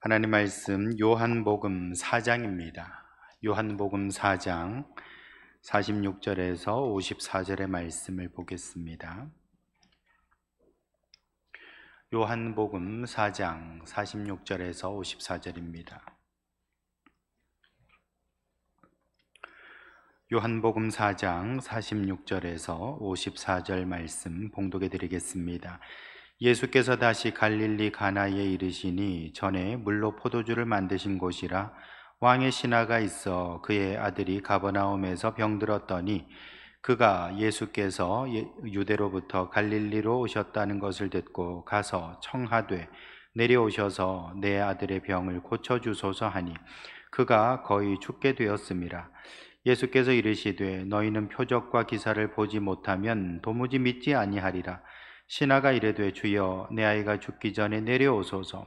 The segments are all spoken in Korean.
하나님 말씀 요한복음 4장입니다. 요한복음 4장 46절에서 54절의 말씀을 보겠습니다. 요한복음 4장 46절에서 54절입니다. 요한복음 4장 46절에서 54절 말씀 봉독해 드리겠습니다. 예수께서 다시 갈릴리 가나에 이르시니 전에 물로 포도주를 만드신 곳이라 왕의 신하가 있어 그의 아들이 가버나움에서 병들었더니 그가 예수께서 유대로부터 갈릴리로 오셨다는 것을 듣고 가서 청하되 내려오셔서 내 아들의 병을 고쳐주소서 하니 그가 거의 죽게 되었음이라. 예수께서 이르시되 너희는 표적과 기사를 보지 못하면 도무지 믿지 아니하리라. 신하가 이르되 주여 내 아이가 죽기 전에 내려오소서.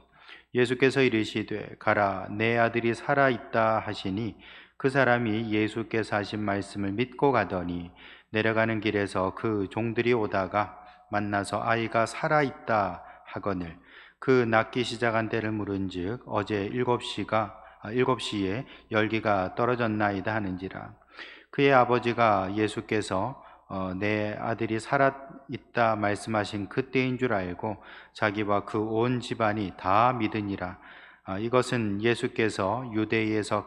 예수께서 이르시되 가라 내 아들이 살아있다 하시니 그 사람이 예수께서 하신 말씀을 믿고 가더니 내려가는 길에서 그 종들이 오다가 만나서 아이가 살아있다 하거늘 그 낫기 시작한 때를 물은즉 어제 7시에 열기가 떨어졌나이다 하는지라. 그의 아버지가 예수께서 내 아들이 살아있다 말씀하신 그때인 줄 알고 자기와 그 온 집안이 다 믿으니라. 이것은 예수께서 유대에서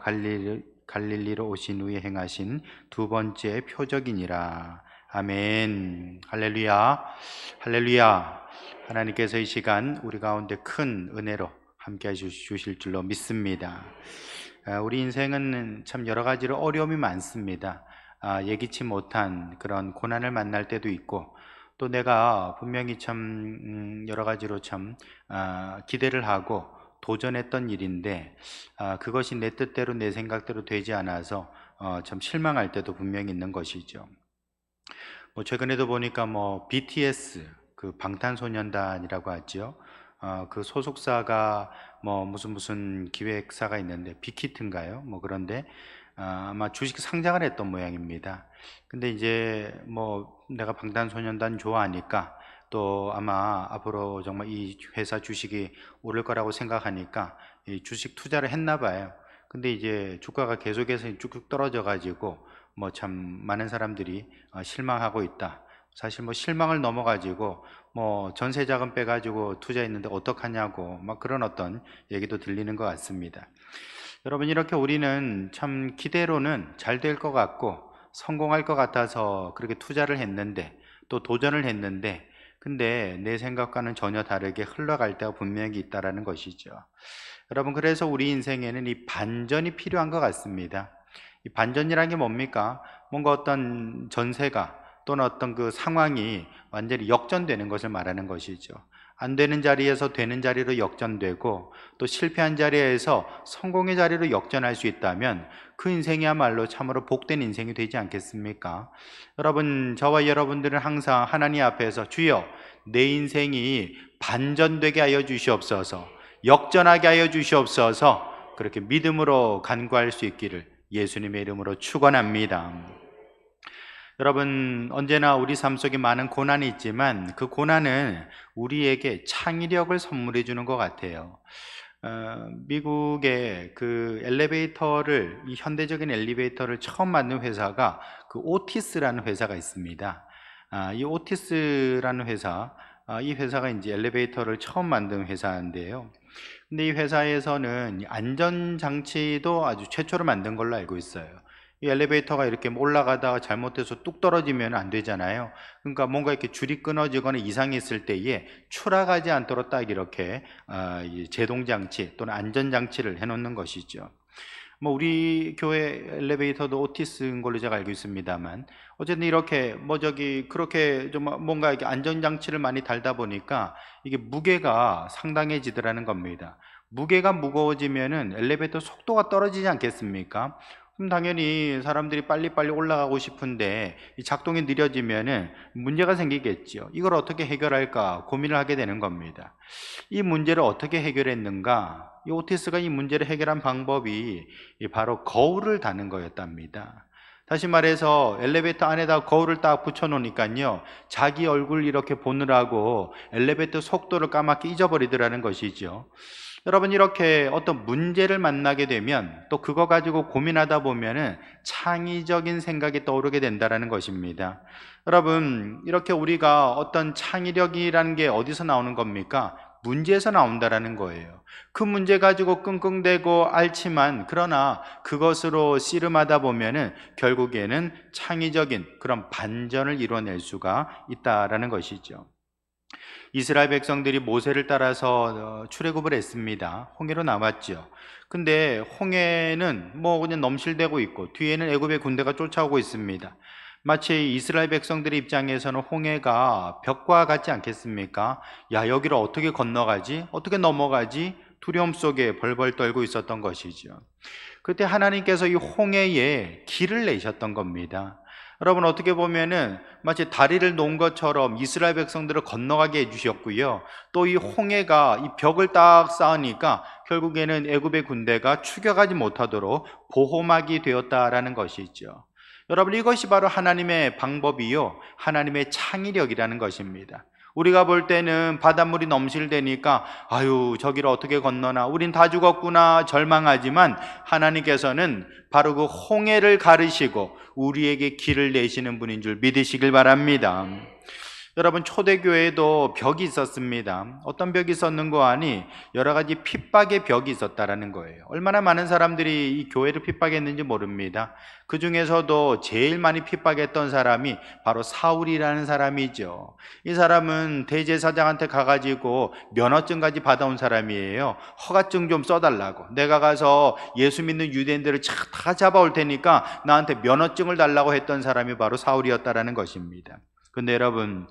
갈릴리로 오신 후에 행하신 두 번째 표적이니라. 아멘. 할렐루야. 할렐루야. 하나님께서 이 시간 우리 가운데 큰 은혜로 함께 주실 줄로 믿습니다. 우리 인생은 참 여러 가지로 어려움이 많습니다. 예기치 못한 그런 고난을 만날 때도 있고 또 내가 분명히 참 여러 가지로 참 기대를 하고 도전했던 일인데 그것이 내 뜻대로 내 생각대로 되지 않아서 참 실망할 때도 분명히 있는 것이죠. 최근에도 보니까 BTS 그 방탄소년단이라고 하죠. 그 소속사가 무슨 기획사가 있는데 빅히트인가요? 그런데 아마 주식 상장을 했던 모양입니다. 근데 이제 내가 방탄소년단 좋아하니까 또 아마 앞으로 정말 이 회사 주식이 오를 거라고 생각하니까 이 주식 투자를 했나 봐요. 근데 이제 주가가 계속해서 쭉쭉 떨어져 가지고 참 많은 사람들이 실망하고 있다. 사실 실망을 넘어 가지고 전세 자금 빼 가지고 투자했는데 어떡하냐고 막 그런 어떤 얘기도 들리는 것 같습니다. 여러분, 이렇게 우리는 참 기대로는 잘 될 것 같고 성공할 것 같아서 그렇게 투자를 했는데 또 도전을 했는데 근데 내 생각과는 전혀 다르게 흘러갈 때가 분명히 있다라는 것이죠. 여러분, 그래서 우리 인생에는 이 반전이 필요한 것 같습니다. 이 반전이라는 게 뭡니까? 뭔가 어떤 전세가 또는 어떤 그 상황이 완전히 역전되는 것을 말하는 것이죠. 안 되는 자리에서 되는 자리로 역전되고 또 실패한 자리에서 성공의 자리로 역전할 수 있다면 그 인생이야말로 참으로 복된 인생이 되지 않겠습니까? 여러분, 저와 여러분들은 항상 하나님 앞에서 주여 내 인생이 반전되게 하여 주시옵소서, 역전하게 하여 주시옵소서 그렇게 믿음으로 간구할 수 있기를 예수님의 이름으로 축원합니다. 여러분, 언제나 우리 삶 속에 많은 고난이 있지만 그 고난은 우리에게 창의력을 선물해 주는 것 같아요. 미국의 그 엘리베이터를, 이 현대적인 엘리베이터를 처음 만든 회사가 그 오티스라는 회사가 있습니다. 이 오티스라는 회사, 이 회사가 이제 엘리베이터를 처음 만든 회사인데요. 근데 이 회사에서는 안전장치도 아주 최초로 만든 걸로 알고 있어요. 이 엘리베이터가 이렇게 올라가다가 잘못해서 뚝 떨어지면 안 되잖아요. 그러니까 뭔가 이렇게 줄이 끊어지거나 이상이 있을 때에 추락하지 않도록 딱 이렇게 제동장치 또는 안전장치를 해놓는 것이죠. 우리 교회 엘리베이터도 오티스인 걸로 제가 알고 있습니다만 어쨌든 이렇게 그렇게 좀 뭔가 이렇게 안전장치를 많이 달다 보니까 이게 무게가 상당해지더라는 겁니다. 무게가 무거워지면은 엘리베이터 속도가 떨어지지 않겠습니까? 그럼 당연히 사람들이 빨리빨리 올라가고 싶은데 이 작동이 느려지면은 문제가 생기겠죠. 이걸 어떻게 해결할까 고민을 하게 되는 겁니다. 이 문제를 어떻게 해결했는가? 이 오티스가 이 문제를 해결한 방법이 바로 거울을 다는 거였답니다. 다시 말해서 엘리베이터 안에다 거울을 딱 붙여 놓으니까요, 자기 얼굴 이렇게 보느라고 엘리베이터 속도를 까맣게 잊어버리더라는 것이죠. 여러분, 이렇게 어떤 문제를 만나게 되면 또 그거 가지고 고민하다 보면은 창의적인 생각이 떠오르게 된다는 것입니다. 여러분, 이렇게 우리가 어떤 창의력이라는 게 어디서 나오는 겁니까? 문제에서 나온다는 거예요. 그 문제 가지고 끙끙대고 앓지만, 그러나 그것으로 씨름하다 보면은 결국에는 창의적인 그런 반전을 이뤄낼 수가 있다라는 것이죠. 이스라엘 백성들이 모세를 따라서 출애굽을 했습니다. 홍해로 나왔죠. 근데 홍해는 뭐 그냥 넘실대고 있고 뒤에는 애굽의 군대가 쫓아오고 있습니다. 마치 이스라엘 백성들의 입장에서는 홍해가 벽과 같지 않겠습니까? 야, 여기를 어떻게 건너가지? 어떻게 넘어가지? 두려움 속에 벌벌 떨고 있었던 것이죠. 그때 하나님께서 이 홍해에 길을 내셨던 겁니다. 여러분, 어떻게 보면은 마치 다리를 놓은 것처럼 이스라엘 백성들을 건너가게 해주셨고요. 또 이 홍해가 이 벽을 딱 쌓으니까 결국에는 애굽의 군대가 추격하지 못하도록 보호막이 되었다라는 것이죠. 여러분, 이것이 바로 하나님의 방법이요, 하나님의 창의력이라는 것입니다. 우리가 볼 때는 바닷물이 넘실대니까 아유, 저기를 어떻게 건너나, 우린 다 죽었구나 절망하지만, 하나님께서는 바로 그 홍해를 가르시고 우리에게 길을 내시는 분인 줄 믿으시길 바랍니다. 여러분, 초대교회에도 벽이 있었습니다. 어떤 벽이 있었는고 하니 여러 가지 핍박의 벽이 있었다라는 거예요. 얼마나 많은 사람들이 이 교회를 핍박했는지 모릅니다. 그 중에서도 제일 많이 핍박했던 사람이 바로 사울이라는 사람이죠. 이 사람은 대제사장한테 가가지고 면허증까지 받아온 사람이에요. 허가증 좀 써달라고, 내가 가서 예수 믿는 유대인들을 다 잡아올 테니까 나한테 면허증을 달라고 했던 사람이 바로 사울이었다라는 것입니다. 근데 여러분,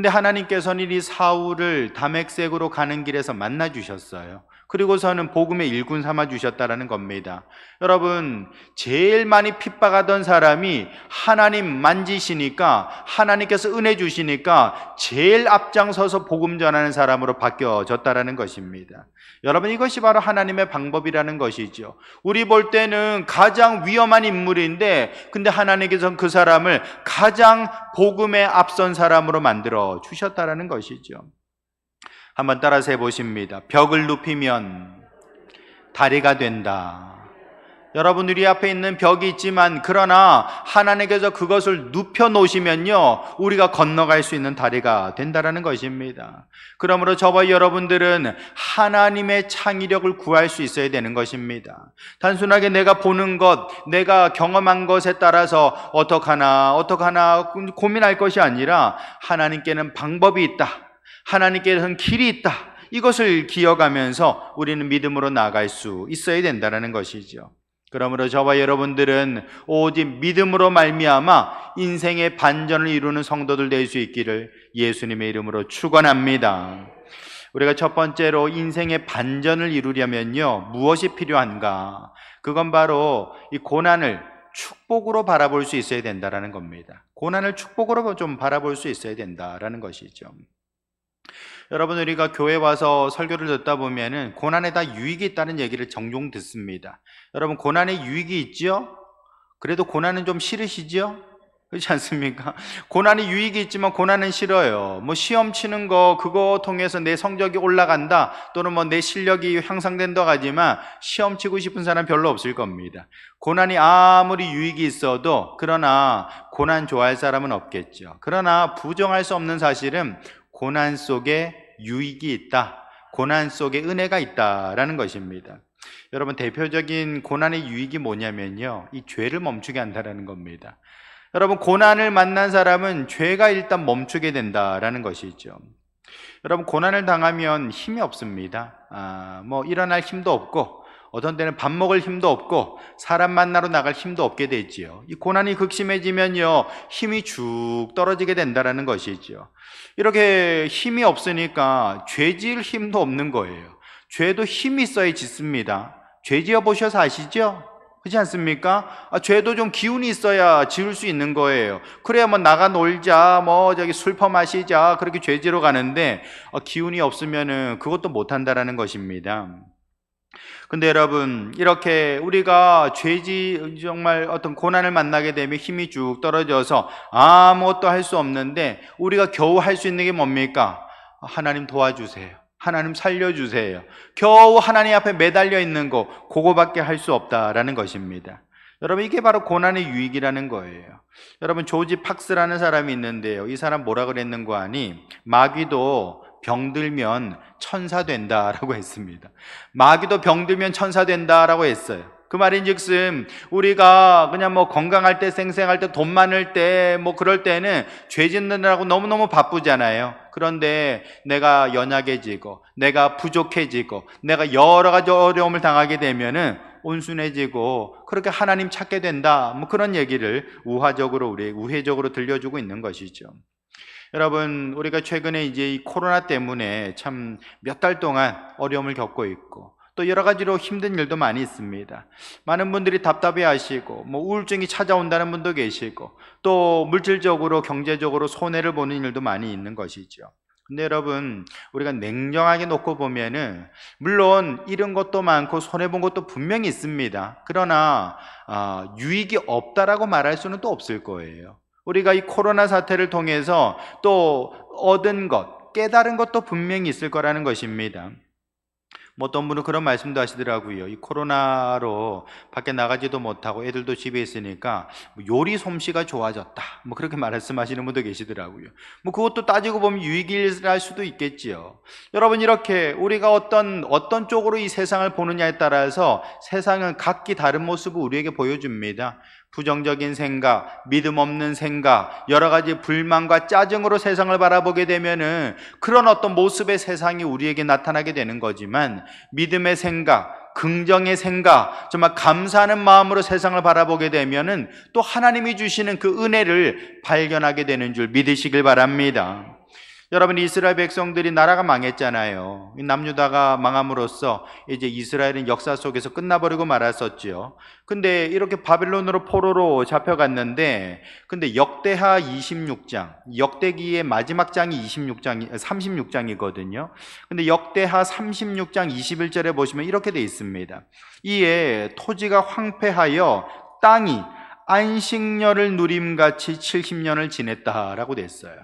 하나님께서는 이 사울을 다메섹으로 가는 길에서 만나 주셨어요. 그리고서는 복음의 일군 삼아 주셨다라는 겁니다. 여러분, 제일 많이 핍박하던 사람이 하나님 만지시니까, 하나님께서 은혜 주시니까 제일 앞장서서 복음 전하는 사람으로 바뀌어졌다라는 것입니다. 여러분, 이것이 바로 하나님의 방법이라는 것이죠. 우리 볼 때는 가장 위험한 인물인데, 근데 하나님께서는 그 사람을 가장 복음에 앞선 사람으로 만들어 주셨다라는 것이죠. 한번 따라서 해보십니다. 벽을 눕히면 다리가 된다. 여러분, 우리 앞에 있는 벽이 있지만, 그러나 하나님께서 그것을 눕혀 놓으시면요, 우리가 건너갈 수 있는 다리가 된다라는 것입니다. 그러므로 저와 여러분들은 하나님의 창의력을 구할 수 있어야 되는 것입니다. 단순하게 내가 보는 것, 내가 경험한 것에 따라서 어떡하나 고민할 것이 아니라, 하나님께는 방법이 있다, 하나님께서는 길이 있다, 이것을 기억하면서 우리는 믿음으로 나아갈 수 있어야 된다는 것이죠. 그러므로 저와 여러분들은 오직 믿음으로 말미암아 인생의 반전을 이루는 성도들 될 수 있기를 예수님의 이름으로 축원합니다. 우리가 첫 번째로 인생의 반전을 이루려면요, 무엇이 필요한가? 그건 바로 이 고난을 축복으로 바라볼 수 있어야 된다는 겁니다. 고난을 축복으로 좀 바라볼 수 있어야 된다는 것이죠. 여러분, 우리가 교회 와서 설교를 듣다 보면은 고난에 다 유익이 있다는 얘기를 종종 듣습니다. 여러분, 고난에 유익이 있죠? 그래도 고난은 좀 싫으시죠? 그렇지 않습니까? 고난이 유익이 있지만 고난은 싫어요. 뭐 시험 치는 거, 그거 통해서 내 성적이 올라간다, 또는 뭐 내 실력이 향상된다 하지만 시험 치고 싶은 사람 별로 없을 겁니다. 고난이 아무리 유익이 있어도, 그러나 고난 좋아할 사람은 없겠죠. 그러나 부정할 수 없는 사실은 고난 속에 유익이 있다, 고난 속에 은혜가 있다라는 것입니다. 여러분, 대표적인 고난의 유익이 뭐냐면요, 이 죄를 멈추게 한다는 겁니다. 여러분, 고난을 만난 사람은 죄가 일단 멈추게 된다라는 것이죠. 여러분, 고난을 당하면 힘이 없습니다. 뭐 일어날 힘도 없고, 어떤 때는 밥 먹을 힘도 없고, 사람 만나러 나갈 힘도 없게 되지요. 이 고난이 극심해지면요, 힘이 쭉 떨어지게 된다는 것이죠. 이렇게 힘이 없으니까 죄 지을 힘도 없는 거예요. 죄도 힘이 있어야 짓습니다. 죄 지어 보셔서 아시죠? 그렇지 않습니까? 죄도 좀 기운이 있어야 지을 수 있는 거예요. 그래야 뭐 나가 놀자, 뭐 저기 술 퍼마시자, 그렇게 죄 지러 가는데 기운이 없으면은 그것도 못 한다라는 것입니다. 근데 여러분, 이렇게 우리가 정말 어떤 고난을 만나게 되면 힘이 쭉 떨어져서 아무것도 할 수 없는데, 우리가 겨우 할 수 있는 게 뭡니까? 하나님 도와주세요, 하나님 살려주세요. 겨우 하나님 앞에 매달려 있는 거 그거밖에 할 수 없다라는 것입니다. 여러분, 이게 바로 고난의 유익이라는 거예요. 여러분, 조지 팍스라는 사람이 있는데요, 이 사람 뭐라 그랬는고 하니 마귀도 병들면 천사 된다라고 했습니다. 마귀도 병들면 천사 된다라고 했어요. 그 말인즉슨 우리가 그냥 뭐 건강할 때, 생생할 때, 돈 많을 때, 뭐 그럴 때는 죄 짓느라고 너무너무 바쁘잖아요. 그런데 내가 연약해지고 내가 부족해지고 내가 여러 가지 어려움을 당하게 되면은 온순해지고 그렇게 하나님 찾게 된다, 뭐 그런 얘기를 우회적으로 들려주고 있는 것이죠. 여러분, 우리가 최근에 이제 이 코로나 때문에 참 몇 달 동안 어려움을 겪고 있고 또 여러 가지로 힘든 일도 많이 있습니다. 많은 분들이 답답해 하시고 뭐 우울증이 찾아온다는 분도 계시고 또 물질적으로 경제적으로 손해를 보는 일도 많이 있는 것이죠. 근데 여러분, 우리가 냉정하게 놓고 보면은 물론 잃은 것도 많고 손해본 것도 분명히 있습니다. 그러나 유익이 없다라고 말할 수는 또 없을 거예요. 우리가 이 코로나 사태를 통해서 또 얻은 것, 깨달은 것도 분명히 있을 거라는 것입니다. 뭐 어떤 분은 그런 말씀도 하시더라고요. 이 코로나로 밖에 나가지도 못하고 애들도 집에 있으니까 요리 솜씨가 좋아졌다, 뭐 그렇게 말씀하시는 분도 계시더라고요. 뭐 그것도 따지고 보면 유익일 수도 있겠지요. 여러분, 이렇게 우리가 어떤 쪽으로 이 세상을 보느냐에 따라서 세상은 각기 다른 모습을 우리에게 보여줍니다. 부정적인 생각, 믿음 없는 생각, 여러 가지 불만과 짜증으로 세상을 바라보게 되면은 그런 어떤 모습의 세상이 우리에게 나타나게 되는 거지만, 믿음의 생각, 긍정의 생각, 정말 감사하는 마음으로 세상을 바라보게 되면은 또 하나님이 주시는 그 은혜를 발견하게 되는 줄 믿으시길 바랍니다. 여러분, 이스라엘 백성들이 나라가 망했잖아요. 남유다가 망함으로써 이제 이스라엘은 역사 속에서 끝나버리고 말았었죠. 근데 이렇게 바벨론으로 포로로 잡혀갔는데, 근데 역대하 26장, 역대기의 마지막 장이 36장이거든요. 근데 역대하 36장 21절에 보시면 이렇게 돼 있습니다. 이에 토지가 황폐하여 땅이 안식년을 누림같이 70년을 지냈다라고 됐어요.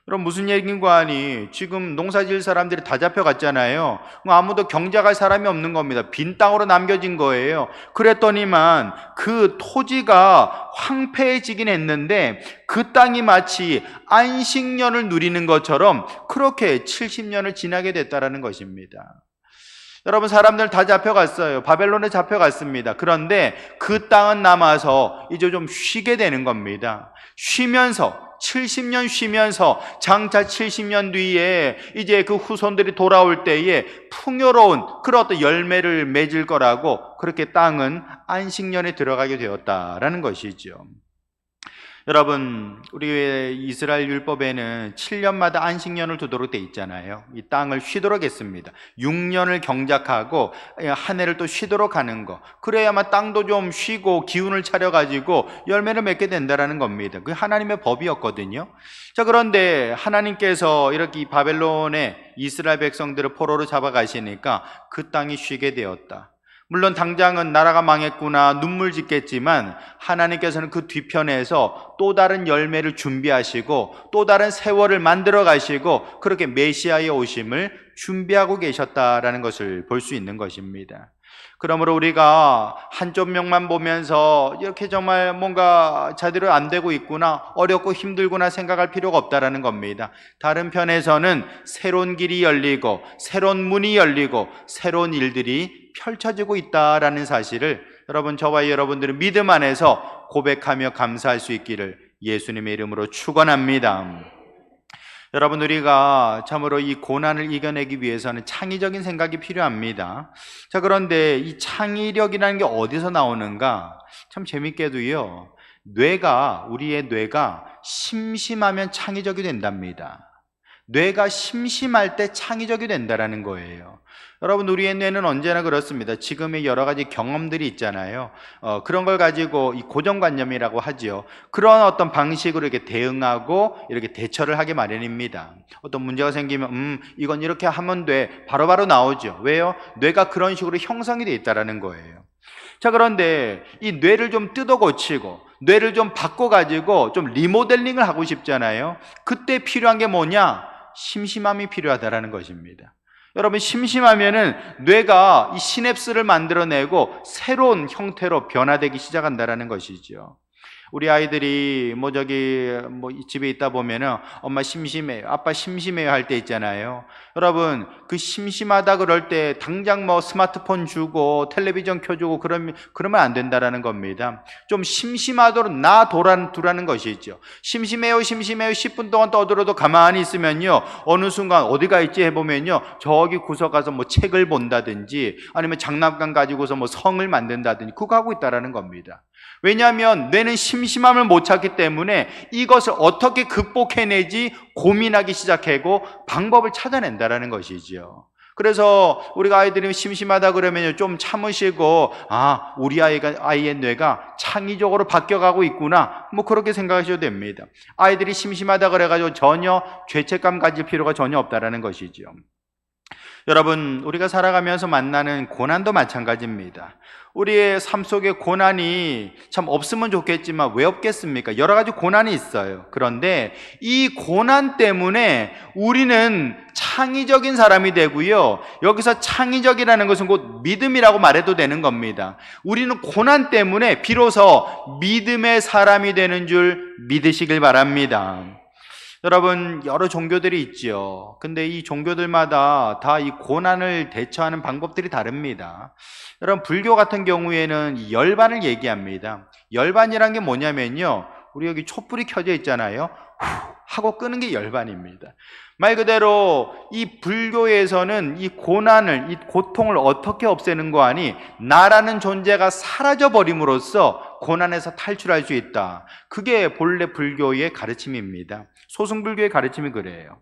그럼 무슨 얘기인가 하니, 지금 농사질 사람들이 다 잡혀갔잖아요. 아무도 경작할 사람이 없는 겁니다. 빈 땅으로 남겨진 거예요. 그랬더니만 그 토지가 황폐해지긴 했는데 그 땅이 마치 안식년을 누리는 것처럼 그렇게 70년을 지나게 됐다라는 것입니다. 여러분, 사람들 다 잡혀갔어요. 바벨론에 잡혀갔습니다. 그런데 그 땅은 남아서 이제 좀 쉬게 되는 겁니다. 70년 쉬면서 장차 70년 뒤에 이제 그 후손들이 돌아올 때에 풍요로운 그런 어떤 열매를 맺을 거라고, 그렇게 땅은 안식년에 들어가게 되었다라는 것이죠. 여러분, 우리 이스라엘 율법에는 7년마다 안식년을 두도록 돼 있잖아요. 이 땅을 쉬도록 했습니다. 6년을 경작하고 한 해를 또 쉬도록 하는 거, 그래야만 땅도 좀 쉬고 기운을 차려가지고 열매를 맺게 된다는 겁니다. 그게 하나님의 법이었거든요. 자, 그런데 하나님께서 이렇게 이 바벨론에 이스라엘 백성들을 포로로 잡아가시니까 그 땅이 쉬게 되었다. 물론 당장은 나라가 망했구나 눈물 짓겠지만, 하나님께서는 그 뒤편에서 또 다른 열매를 준비하시고 또 다른 세월을 만들어 가시고 그렇게 메시아의 오심을 준비하고 계셨다라는 것을 볼 수 있는 것입니다. 그러므로 우리가 한쪽 면만 보면서 이렇게 정말 뭔가 제대로 안 되고 있구나, 어렵고 힘들구나 생각할 필요가 없다라는 겁니다. 다른 편에서는 새로운 길이 열리고 새로운 문이 열리고 새로운 일들이 펼쳐지고 있다라는 사실을 여러분, 저와 여러분들은 믿음 안에서 고백하며 감사할 수 있기를 예수님의 이름으로 축원합니다. 여러분, 우리가 참으로 이 고난을 이겨내기 위해서는 창의적인 생각이 필요합니다. 자, 그런데 이 창의력이라는 게 어디서 나오는가? 참 재밌게도요, 우리의 뇌가 심심하면 창의적이 된답니다. 뇌가 심심할 때 창의적이 된다는 거예요. 여러분, 우리의 뇌는 언제나 그렇습니다. 지금의 여러 가지 경험들이 있잖아요. 그런 걸 가지고 이 고정관념이라고 하죠. 그런 어떤 방식으로 이렇게 대응하고 이렇게 대처를 하게 마련입니다. 어떤 문제가 생기면 이건 이렇게 하면 돼, 바로바로 나오죠. 왜요? 뇌가 그런 식으로 형성이 돼 있다는 거예요. 자, 그런데 이 뇌를 좀 뜯어 고치고 뇌를 좀 바꿔가지고 좀 리모델링을 하고 싶잖아요. 그때 필요한 게 뭐냐? 심심함이 필요하다라는 것입니다. 여러분, 심심하면은 뇌가 이 시냅스를 만들어내고 새로운 형태로 변화되기 시작한다라는 것이죠. 우리 아이들이 집에 있다 보면은 엄마 심심해요, 아빠 심심해요 할 때 있잖아요. 여러분, 그 심심하다 그럴 때 당장 스마트폰 주고 텔레비전 켜주고 그러면 안 된다라는 겁니다. 좀 심심하도록 두라는 것이죠. 심심해요 10분 동안 떠들어도 가만히 있으면요, 어느 순간 어디가 있지 해보면요, 저기 구석 가서 책을 본다든지 아니면 장난감 가지고서 성을 만든다든지 그거 하고 있다라는 겁니다. 왜냐하면 뇌는 심심함을 못 찾기 때문에 이것을 어떻게 극복해내지 고민하기 시작하고 방법을 찾아낸다라는 것이죠. 그래서 우리가 아이들이 심심하다 그러면 좀 참으시고, 우리 아이의 뇌가 창의적으로 바뀌어가고 있구나, 그렇게 생각하셔도 됩니다. 아이들이 심심하다 그래가지고 전혀 죄책감 가질 필요가 전혀 없다라는 것이죠. 여러분, 우리가 살아가면서 만나는 고난도 마찬가지입니다. 우리의 삶 속에 고난이 참 없으면 좋겠지만 왜 없겠습니까? 여러 가지 고난이 있어요. 그런데 이 고난 때문에 우리는 창의적인 사람이 되고요, 여기서 창의적이라는 것은 곧 믿음이라고 말해도 되는 겁니다. 우리는 고난 때문에 비로소 믿음의 사람이 되는 줄 믿으시길 바랍니다. 여러분, 여러 종교들이 있지요. 근데 이 종교들마다 다 이 고난을 대처하는 방법들이 다릅니다. 여러분, 불교 같은 경우에는 열반을 얘기합니다. 열반이란 게 뭐냐면요, 우리 여기 촛불이 켜져 있잖아요. 하고 끄는 게 열반입니다. 말 그대로 이 불교에서는 이 고난을, 이 고통을 어떻게 없애는 거 아니, 나라는 존재가 사라져버림으로써 고난에서 탈출할 수 있다. 그게 본래 불교의 가르침입니다. 소승불교의 가르침이 그래요.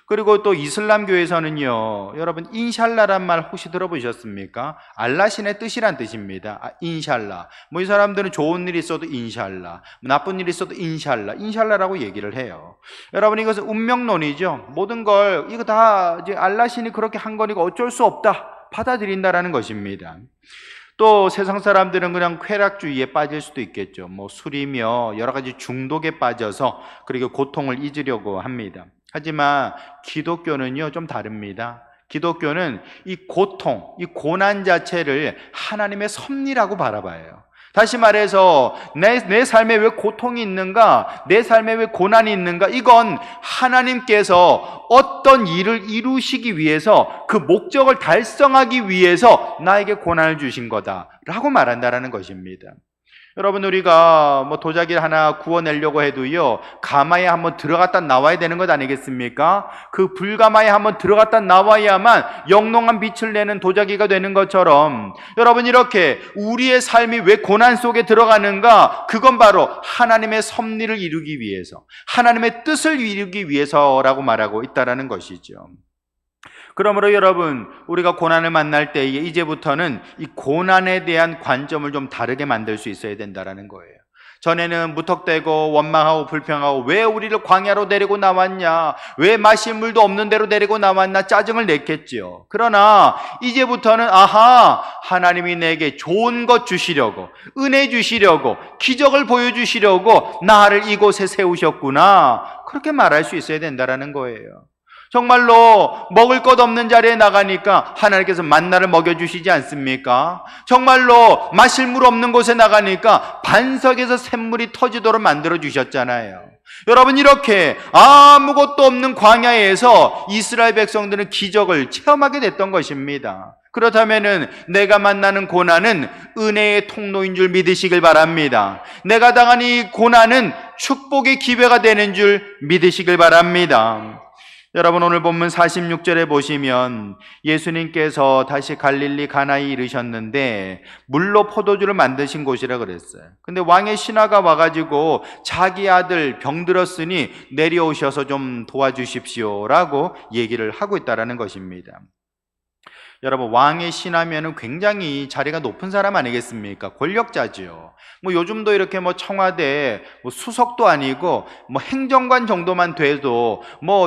그리고 또 이슬람교에서는요, 여러분, 인샬라란 말 혹시 들어보셨습니까? 알라신의 뜻이란 뜻입니다. 인샬라. 이 사람들은 좋은 일이 있어도 인샬라, 나쁜 일이 있어도 인샬라라고 얘기를 해요. 여러분, 이것은 운명론이죠. 모든 걸 이거 다 이제 알라신이 그렇게 한 거니까 어쩔 수 없다, 받아들인다라는 것입니다. 또 세상 사람들은 그냥 쾌락주의에 빠질 수도 있겠죠. 술이며 여러 가지 중독에 빠져서 그리고 고통을 잊으려고 합니다. 하지만 기독교는요, 좀 다릅니다. 기독교는 이 고통, 이 고난 자체를 하나님의 섭리라고 바라봐요. 다시 말해서 내 삶에 왜 고통이 있는가, 내 삶에 왜 고난이 있는가, 이건 하나님께서 어떤 일을 이루시기 위해서, 그 목적을 달성하기 위해서 나에게 고난을 주신 거다라고 말한다라는 것입니다. 여러분, 우리가 도자기를 하나 구워내려고 해도요, 가마에 한번 들어갔다 나와야 되는 것 아니겠습니까? 그 불가마에 한번 들어갔다 나와야만 영롱한 빛을 내는 도자기가 되는 것처럼, 여러분, 이렇게 우리의 삶이 왜 고난 속에 들어가는가, 그건 바로 하나님의 섭리를 이루기 위해서, 하나님의 뜻을 이루기 위해서라고 말하고 있다는 것이죠. 그러므로 여러분, 우리가 고난을 만날 때에 이제부터는 이 고난에 대한 관점을 좀 다르게 만들 수 있어야 된다는 거예요. 전에는 무턱대고 원망하고 불평하고, 왜 우리를 광야로 데리고 나왔냐, 왜 마실 물도 없는 데로 데리고 나왔나, 짜증을 냈겠지요. 그러나 이제부터는 하나님이 내게 좋은 것 주시려고, 은혜 주시려고, 기적을 보여주시려고 나를 이곳에 세우셨구나, 그렇게 말할 수 있어야 된다는 거예요. 정말로 먹을 것 없는 자리에 나가니까 하나님께서 만나를 먹여주시지 않습니까? 정말로 마실 물 없는 곳에 나가니까 반석에서 샘물이 터지도록 만들어주셨잖아요. 여러분, 이렇게 아무것도 없는 광야에서 이스라엘 백성들은 기적을 체험하게 됐던 것입니다. 그렇다면은 내가 만나는 고난은 은혜의 통로인 줄 믿으시길 바랍니다. 내가 당한 이 고난은 축복의 기회가 되는 줄 믿으시길 바랍니다. 여러분, 오늘 본문 46절에 보시면 예수님께서 다시 갈릴리 가나에 이르셨는데 물로 포도주를 만드신 곳이라 그랬어요. 근데 왕의 신하가 와가지고 자기 아들 병들었으니 내려오셔서 좀 도와주십시오 라고 얘기를 하고 있다는 것입니다. 여러분, 왕의 신하면은 굉장히 자리가 높은 사람 아니겠습니까? 권력자지요. 요즘도 이렇게 청와대 수석도 아니고 행정관 정도만 돼도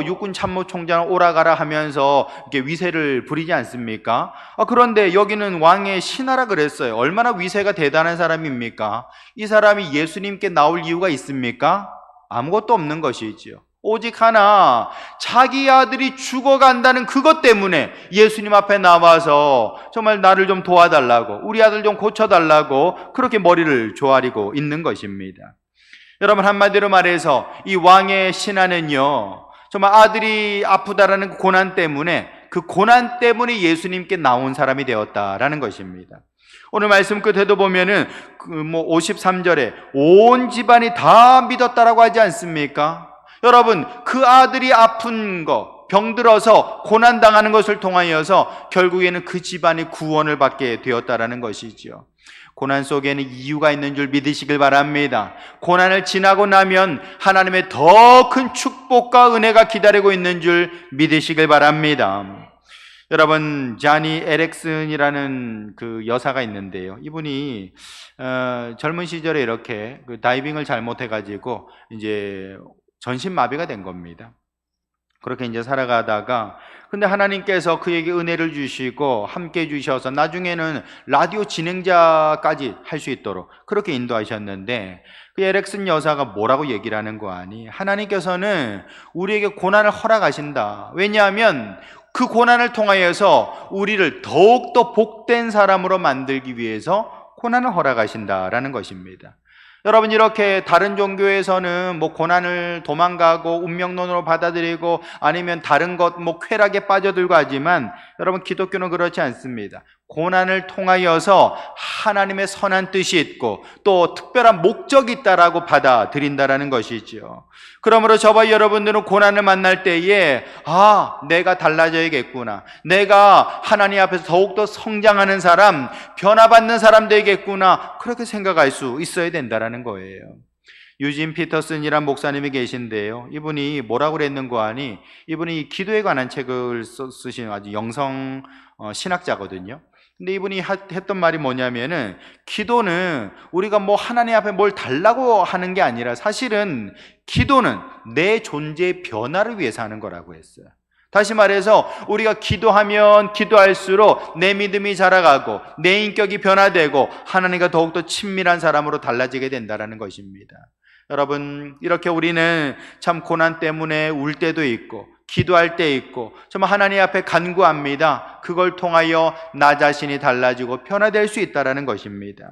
육군 참모총장 오라가라 하면서 이렇게 위세를 부리지 않습니까? 그런데 여기는 왕의 신하라 그랬어요. 얼마나 위세가 대단한 사람입니까? 이 사람이 예수님께 나올 이유가 있습니까? 아무것도 없는 것이지요. 오직 하나, 자기 아들이 죽어간다는 그것 때문에 예수님 앞에 나와서 정말 나를 좀 도와달라고, 우리 아들 좀 고쳐달라고 그렇게 머리를 조아리고 있는 것입니다. 여러분, 한마디로 말해서 이 왕의 신하는요, 정말 아들이 아프다라는 고난 때문에, 그 고난 때문에 예수님께 나온 사람이 되었다라는 것입니다. 오늘 말씀 끝에도 보면은 53절에 온 집안이 다 믿었다라고 하지 않습니까? 여러분, 그 아들이 아픈 거, 병들어서 고난당하는 것을 통하여서 결국에는 그 집안이 구원을 받게 되었다라는 것이지요. 고난 속에는 이유가 있는 줄 믿으시길 바랍니다. 고난을 지나고 나면 하나님의 더 큰 축복과 은혜가 기다리고 있는 줄 믿으시길 바랍니다. 여러분, 자니 에렉슨이라는 그 여사가 있는데요. 이분이 젊은 시절에 이렇게 그 다이빙을 잘못해가지고 이제 전신마비가 된 겁니다. 그렇게 이제 살아가다가, 근데 하나님께서 그에게 은혜를 주시고 함께 주셔서 나중에는 라디오 진행자까지 할 수 있도록 그렇게 인도하셨는데, 그 에렉슨 여사가 뭐라고 얘기를 하는 거 아니? 하나님께서는 우리에게 고난을 허락하신다. 왜냐하면 그 고난을 통하여서 우리를 더욱더 복된 사람으로 만들기 위해서 고난을 허락하신다라는 것입니다. 여러분, 이렇게 다른 종교에서는 고난을 도망가고 운명론으로 받아들이고 아니면 다른 것 쾌락에 빠져들고 하지만, 여러분, 기독교는 그렇지 않습니다. 고난을 통하여서 하나님의 선한 뜻이 있고 또 특별한 목적이 있다라고 받아들인다라는 것이죠. 그러므로 저와 여러분들은 고난을 만날 때에 내가 달라져야겠구나, 내가 하나님 앞에서 더욱더 성장하는 사람, 변화받는 사람 되겠구나, 그렇게 생각할 수 있어야 된다라는 거예요. 유진 피터슨이란 목사님이 계신데요, 이분이 뭐라고 그랬는고 하니, 이분이 기도에 관한 책을 쓰신 아주 영성 신학자거든요. 근데 이분이 했던 말이 뭐냐면은, 기도는 우리가 하나님 앞에 뭘 달라고 하는 게 아니라 사실은 기도는 내 존재의 변화를 위해서 하는 거라고 했어요. 다시 말해서 우리가 기도하면 기도할수록 내 믿음이 자라가고 내 인격이 변화되고 하나님과 더욱더 친밀한 사람으로 달라지게 된다는 것입니다. 여러분, 이렇게 우리는 참 고난 때문에 울 때도 있고 기도할 때 있고 정말 하나님 앞에 간구합니다. 그걸 통하여 나 자신이 달라지고 변화될 수 있다는 것입니다.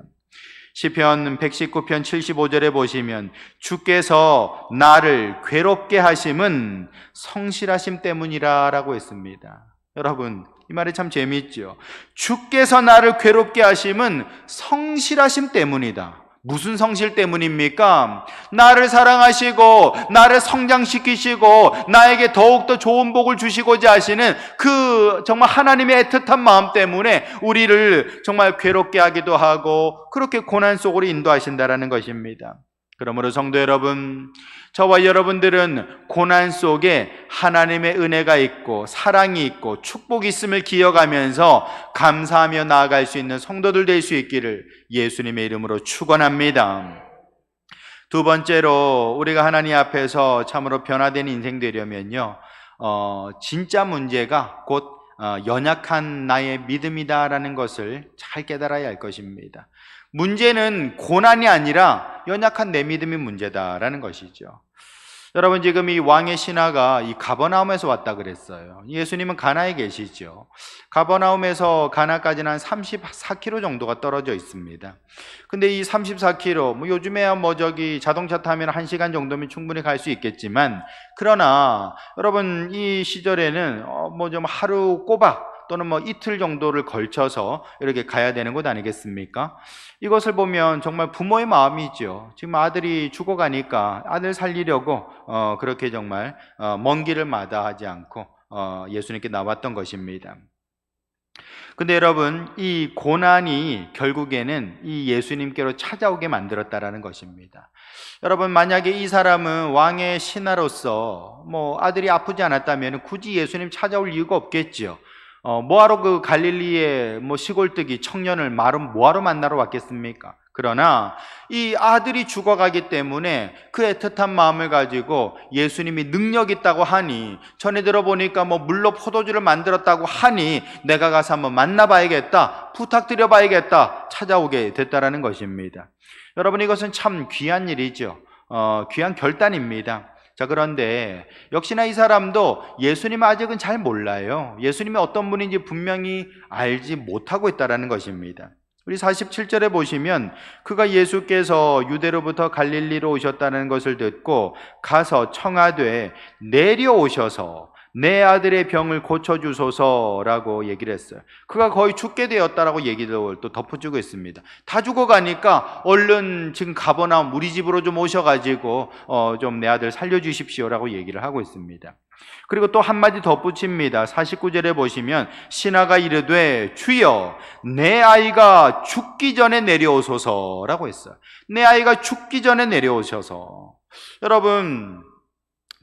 시편 119편 75절에 보시면, 주께서 나를 괴롭게 하심은 성실하심 때문이라 라고 했습니다. 여러분, 이 말이 참 재미있죠. 주께서 나를 괴롭게 하심은 성실하심 때문이다. 무슨 성실 때문입니까? 나를 사랑하시고 나를 성장시키시고 나에게 더욱더 좋은 복을 주시고자 하시는 그 정말 하나님의 애틋한 마음 때문에 우리를 정말 괴롭게 하기도 하고 그렇게 고난 속으로 인도하신다는 것입니다. 그러므로 성도 여러분, 저와 여러분들은 고난 속에 하나님의 은혜가 있고 사랑이 있고 축복이 있음을 기억하면서 감사하며 나아갈 수 있는 성도들 될 수 있기를 예수님의 이름으로 축원합니다. 두 번째로, 우리가 하나님 앞에서 참으로 변화된 인생 되려면요, 진짜 문제가 곧 연약한 나의 믿음이다라는 것을 잘 깨달아야 할 것입니다. 문제는 고난이 아니라 연약한 내 믿음이 문제다라는 것이죠. 여러분, 지금 이 왕의 신하가 이 가버나움에서 왔다 그랬어요. 예수님은 가나에 계시죠. 가버나움에서 가나까지는 한 34km 정도가 떨어져 있습니다. 근데 이 34km, 요즘에야 자동차 타면 1시간 정도면 충분히 갈 수 있겠지만, 그러나 여러분, 이 시절에는 좀 하루 꼬박 또는 이틀 정도를 걸쳐서 이렇게 가야 되는 것 아니겠습니까? 이것을 보면 정말 부모의 마음이죠. 지금 아들이 죽어가니까 아들 살리려고 그렇게 정말 먼 길을 마다하지 않고 예수님께 나왔던 것입니다. 근데 여러분, 이 고난이 결국에는 이 예수님께로 찾아오게 만들었다라는 것입니다. 여러분, 만약에 이 사람은 왕의 신하로서 아들이 아프지 않았다면 굳이 예수님 찾아올 이유가 없겠지요. 뭐하러 그 갈릴리의 시골뜨기 청년을 뭐하러 만나러 왔겠습니까? 그러나 이 아들이 죽어가기 때문에 그 애틋한 마음을 가지고 예수님이 능력 있다고 하니, 전에 들어보니까 물로 포도주를 만들었다고 하니 내가 가서 한번 만나봐야겠다, 부탁드려봐야겠다, 찾아오게 됐다라는 것입니다. 여러분, 이것은 참 귀한 일이죠. 귀한 결단입니다. 자, 그런데 역시나 이 사람도 예수님 아직은 잘 몰라요. 예수님이 어떤 분인지 분명히 알지 못하고 있다는 것입니다. 우리 47절에 보시면 그가 예수께서 유대로부터 갈릴리로 오셨다는 것을 듣고 가서 청하되 내려오셔서 내 아들의 병을 고쳐주소서라고 얘기를 했어요. 그가 거의 죽게 되었다라고 얘기를 또 덧붙이고 있습니다. 다 죽어가니까 얼른 지금 가버나움 우리 집으로 좀 오셔가지고 좀 내 아들 살려주십시오라고 얘기를 하고 있습니다. 그리고 또 한마디 덧붙입니다. 49절에 보시면 신하가 이르되 주여 내 아이가 죽기 전에 내려오소서라고 했어요. 내 아이가 죽기 전에 내려오셔서. 여러분,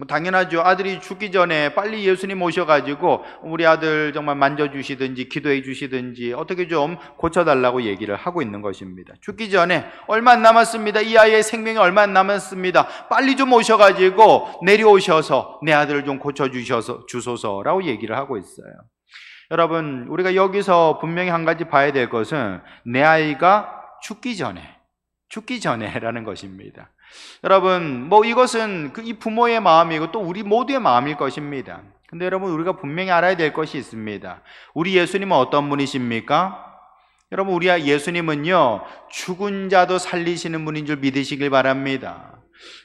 당연하죠. 아들이 죽기 전에 빨리 예수님 오셔가지고 우리 아들 정말 만져주시든지 기도해 주시든지 어떻게 좀 고쳐달라고 얘기를 하고 있는 것입니다. 죽기 전에 얼마 안 남았습니다. 이 아이의 생명이 얼마 안 남았습니다. 빨리 좀 오셔가지고 내려오셔서 내 아들을 좀 고쳐주소서라고 얘기를 하고 있어요. 여러분, 우리가 여기서 분명히 한 가지 봐야 될 것은 내 아이가 죽기 전에라는 것입니다. 여러분, 이것은 이 부모의 마음이고 또 우리 모두의 마음일 것입니다. 근데 여러분, 우리가 분명히 알아야 될 것이 있습니다. 우리 예수님은 어떤 분이십니까? 여러분, 우리 예수님은요, 죽은 자도 살리시는 분인 줄 믿으시길 바랍니다.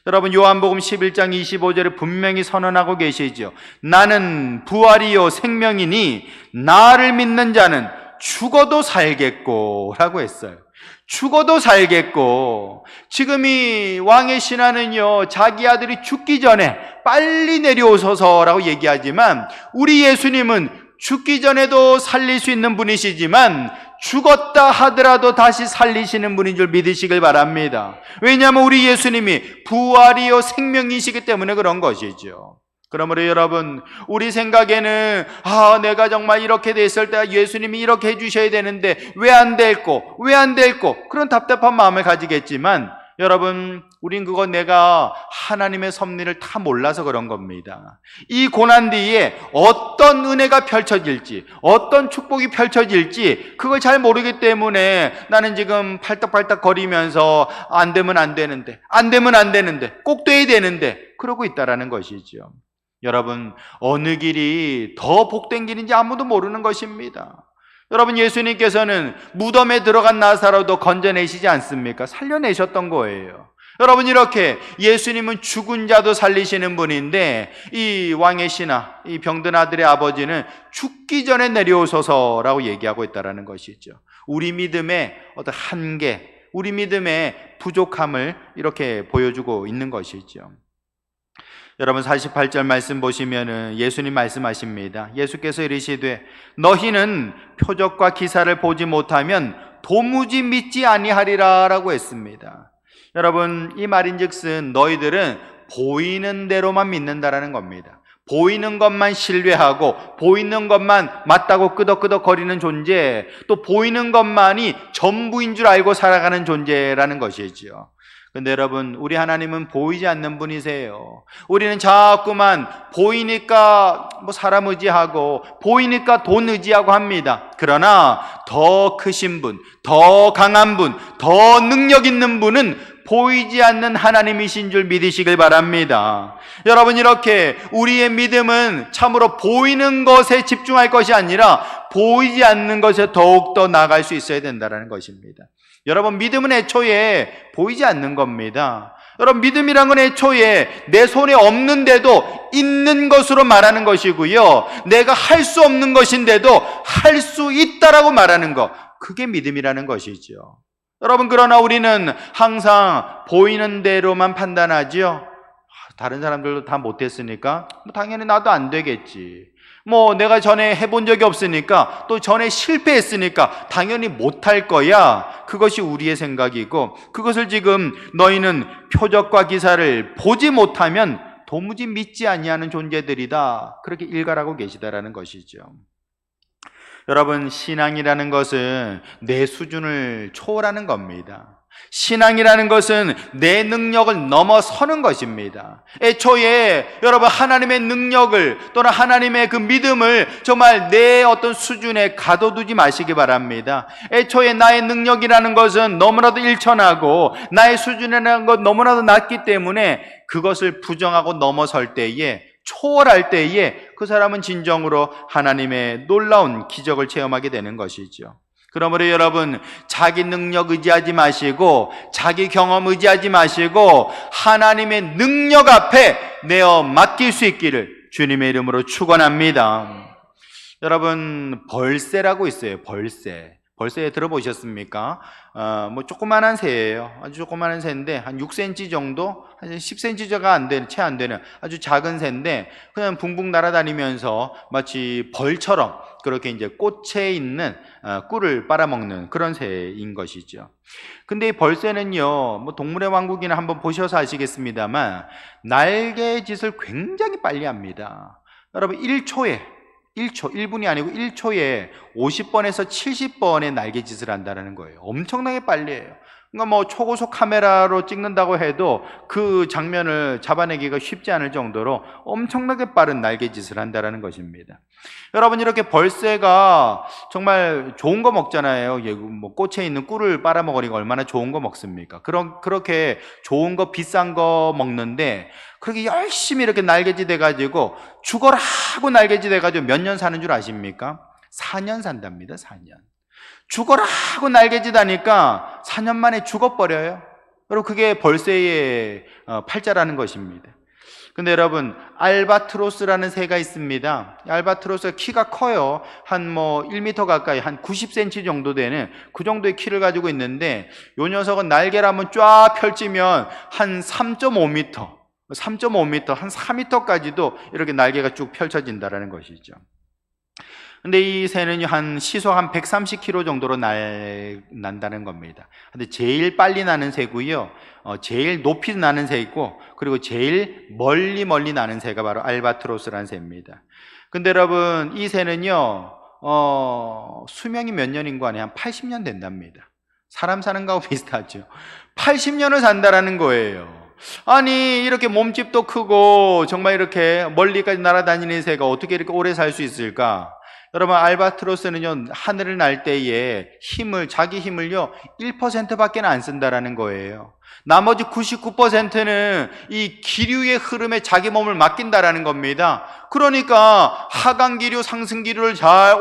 여러분, 요한복음 11장 25절에 분명히 선언하고 계시죠. 나는 부활이요 생명이니 나를 믿는 자는 죽어도 살겠고 라고 했어요. 죽어도 살겠고. 지금 이 왕의 신하는요, 자기 아들이 죽기 전에 빨리 내려오소서라고 얘기하지만 우리 예수님은 죽기 전에도 살릴 수 있는 분이시지만 죽었다 하더라도 다시 살리시는 분인 줄 믿으시길 바랍니다. 왜냐하면 우리 예수님이 부활이요 생명이시기 때문에 그런 것이죠. 그러므로 여러분, 우리 생각에는 내가 정말 이렇게 됐을 때 예수님이 이렇게 해주셔야 되는데 왜 안 될꼬 그런 답답한 마음을 가지겠지만 여러분, 우린 그거 내가 하나님의 섭리를 다 몰라서 그런 겁니다. 이 고난 뒤에 어떤 은혜가 펼쳐질지, 어떤 축복이 펼쳐질지 그걸 잘 모르기 때문에 나는 지금 팔딱팔딱 거리면서 안 되면 안 되는데 꼭 돼야 되는데 그러고 있다라는 것이죠. 여러분, 어느 길이 더 복된 길인지 아무도 모르는 것입니다. 여러분, 예수님께서는 무덤에 들어간 나사로도 건져내시지 않습니까? 살려내셨던 거예요. 여러분, 이렇게 예수님은 죽은 자도 살리시는 분인데 이 왕의 신하, 이 병든 아들의 아버지는 죽기 전에 내려오소서라고 얘기하고 있다는 것이죠. 우리 믿음의 어떤 한계, 우리 믿음의 부족함을 이렇게 보여주고 있는 것이죠. 여러분, 48절 말씀 보시면은 예수님 말씀하십니다. 예수께서 이르시되 너희는 표적과 기사를 보지 못하면 도무지 믿지 아니하리라 라고 했습니다. 여러분, 이 말인즉슨 너희들은 보이는 대로만 믿는다라는 겁니다. 보이는 것만 신뢰하고 보이는 것만 맞다고 끄덕끄덕거리는 존재, 또 보이는 것만이 전부인 줄 알고 살아가는 존재라는 것이지요. 근데 여러분, 우리 하나님은 보이지 않는 분이세요. 우리는 자꾸만 보이니까 사람 의지하고 보이니까 돈 의지하고 합니다. 그러나 더 크신 분, 더 강한 분, 더 능력 있는 분은 보이지 않는 하나님이신 줄 믿으시길 바랍니다. 여러분, 이렇게 우리의 믿음은 참으로 보이는 것에 집중할 것이 아니라 보이지 않는 것에 더욱더 나아갈 수 있어야 된다는 것입니다. 여러분, 믿음은 애초에 보이지 않는 겁니다. 여러분, 믿음이란 건 애초에 내 손에 없는데도 있는 것으로 말하는 것이고요, 내가 할 수 없는 것인데도 할 수 있다라고 말하는 것, 그게 믿음이라는 것이죠. 여러분, 그러나 우리는 항상 보이는 대로만 판단하지요. 다른 사람들도 다 못했으니까 당연히 나도 안 되겠지. 내가 전에 해본 적이 없으니까, 또 전에 실패했으니까 당연히 못할 거야. 그것이 우리의 생각이고, 그것을 지금 너희는 표적과 기사를 보지 못하면 도무지 믿지 아니하는 존재들이다, 그렇게 일갈하고 계시다라는 것이죠. 여러분, 신앙이라는 것은 내 수준을 초월하는 겁니다. 신앙이라는 것은 내 능력을 넘어서는 것입니다. 애초에 여러분 하나님의 능력을 또는 하나님의 그 믿음을 정말 내 어떤 수준에 가둬두지 마시기 바랍니다. 애초에 나의 능력이라는 것은 너무나도 일천하고 나의 수준이라는 것 너무나도 낮기 때문에 그것을 부정하고 넘어설 때에, 초월할 때에 그 사람은 진정으로 하나님의 놀라운 기적을 체험하게 되는 것이죠. 그러므로 여러분, 자기 능력 의지하지 마시고 자기 경험 의지하지 마시고 하나님의 능력 앞에 내어 맡길 수 있기를 주님의 이름으로 축원합니다. 여러분, 벌새라고 있어요. 벌새 들어보셨습니까? 뭐 조그만한 새예요. 아주 조그만한 새인데 한 6cm 정도, 한 10cm가 안 되는, 채 안 되는 아주 작은 새인데 그냥 붕붕 날아다니면서 마치 벌처럼 그렇게 이제 꽃에 있는 꿀을 빨아먹는 그런 새인 것이죠. 근데 이 벌새는요, 뭐 동물의 왕국이나 한번 보셔서 아시겠습니다만 날개짓을 굉장히 빨리 합니다. 여러분, 1분이 아니고 1초에 50번에서 70번의 날개짓을 한다는 거예요. 엄청나게 빨리 해요. 그러니까 뭐 초고속 카메라로 찍는다고 해도 그 장면을 잡아내기가 쉽지 않을 정도로 엄청나게 빠른 날개짓을 한다는 것입니다. 여러분, 이렇게 벌새가 정말 좋은 거 먹잖아요. 뭐 꽃에 있는 꿀을 빨아먹으니까 얼마나 좋은 거 먹습니까? 그렇게 좋은 거, 비싼 거 먹는데 그렇게 열심히 이렇게 날개짓 해가지고 죽어라 하고 날개짓 해가지고 몇 년 사는 줄 아십니까? 4년 산답니다. 4년. 죽어라 하고 날개짓 하니까 4년 만에 죽어버려요. 그리고 그게 벌새의 팔자라는 것입니다. 근데 여러분, 알바트로스라는 새가 있습니다. 알바트로스가 키가 커요. 한 뭐 1m 가까이, 한 90cm 정도 되는 그 정도의 키를 가지고 있는데 요 녀석은 날개를 한번 쫙 펼치면 한 3.5m, 한 4m까지도 이렇게 날개가 쭉 펼쳐진다는 것이죠. 근데 이 새는 한 시속 한 130km 정도로 난다는 겁니다. 근데 제일 빨리 나는 새고요, 제일 높이 나는 새 있고, 그리고 제일 멀리 나는 새가 바로 알바트로스라는 새입니다. 근데 여러분, 이 새는요, 수명이 몇 년인 거 아니에요? 한 80년 된답니다. 사람 사는 거하고 비슷하죠. 80년을 산다라는 거예요. 아니, 이렇게 몸집도 크고 정말 이렇게 멀리까지 날아다니는 새가 어떻게 이렇게 오래 살 수 있을까? 여러분, 알바트로스는요, 하늘을 날 때에 자기 힘을요 1%밖에 안 쓴다라는 거예요. 나머지 99%는 이 기류의 흐름에 자기 몸을 맡긴다라는 겁니다. 그러니까 하강기류, 상승기류를 잘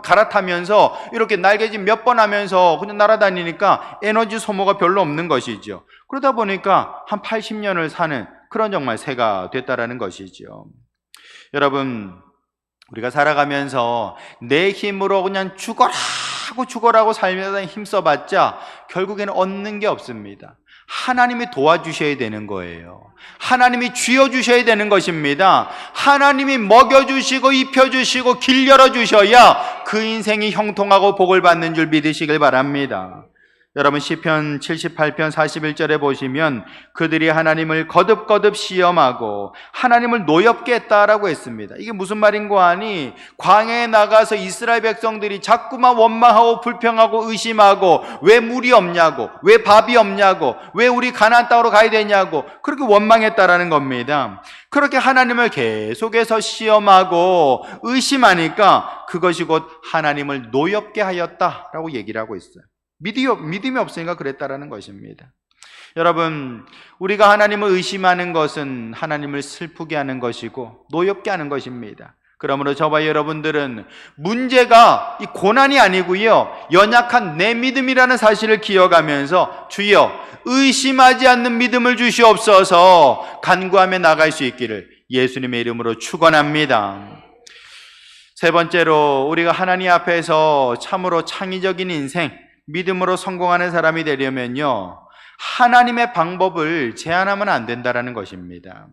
갈아타면서 이렇게 날개짓 몇 번 하면서 그냥 날아다니니까 에너지 소모가 별로 없는 것이죠. 그러다 보니까 한 80년을 사는 그런 정말 새가 됐다라는 것이죠. 여러분, 우리가 살아가면서 내 힘으로 그냥 죽어라고 살면서 힘써봤자 결국에는 얻는 게 없습니다. 하나님이 도와주셔야 되는 거예요. 하나님이 쥐어주셔야 되는 것입니다. 하나님이 먹여주시고 입혀주시고 길 열어주셔야 그 인생이 형통하고 복을 받는 줄 믿으시길 바랍니다. 여러분, 시편 78편 41절에 보시면 그들이 하나님을 거듭거듭 시험하고 하나님을 노엽게 했다라고 했습니다. 이게 무슨 말인고 하니, 광야에 나가서 이스라엘 백성들이 자꾸만 원망하고 불평하고 의심하고 왜 물이 없냐고, 왜 밥이 없냐고, 왜 우리 가나안 땅으로 가야 되냐고 그렇게 원망했다라는 겁니다. 그렇게 하나님을 계속해서 시험하고 의심하니까 그것이 곧 하나님을 노엽게 하였다라고 얘기를 하고 있어요. 믿음이 없으니까 그랬다라는 것입니다. 여러분, 우리가 하나님을 의심하는 것은 하나님을 슬프게 하는 것이고 노엽게 하는 것입니다. 그러므로 저와 여러분들은 문제가 이 고난이 아니고요, 연약한 내 믿음이라는 사실을 기억하면서 주여 의심하지 않는 믿음을 주시옵소서 간구하며 나갈 수 있기를 예수님의 이름으로 축원합니다. 세 번째로, 우리가 하나님 앞에서 참으로 창의적인 인생, 믿음으로 성공하는 사람이 되려면요, 하나님의 방법을 제한하면 안 된다는 것입니다.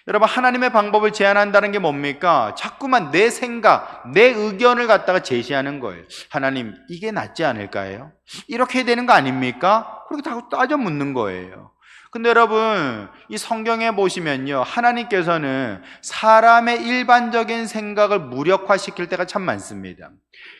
여러분, 하나님의 방법을 제한한다는 게 뭡니까? 자꾸만 내 생각, 내 의견을 갖다가 제시하는 거예요. 하나님, 이게 낫지 않을까요? 이렇게 해야 되는 거 아닙니까? 그렇게 따져 묻는 거예요. 근데 여러분, 이 성경에 보시면요, 하나님께서는 사람의 일반적인 생각을 무력화시킬 때가 참 많습니다.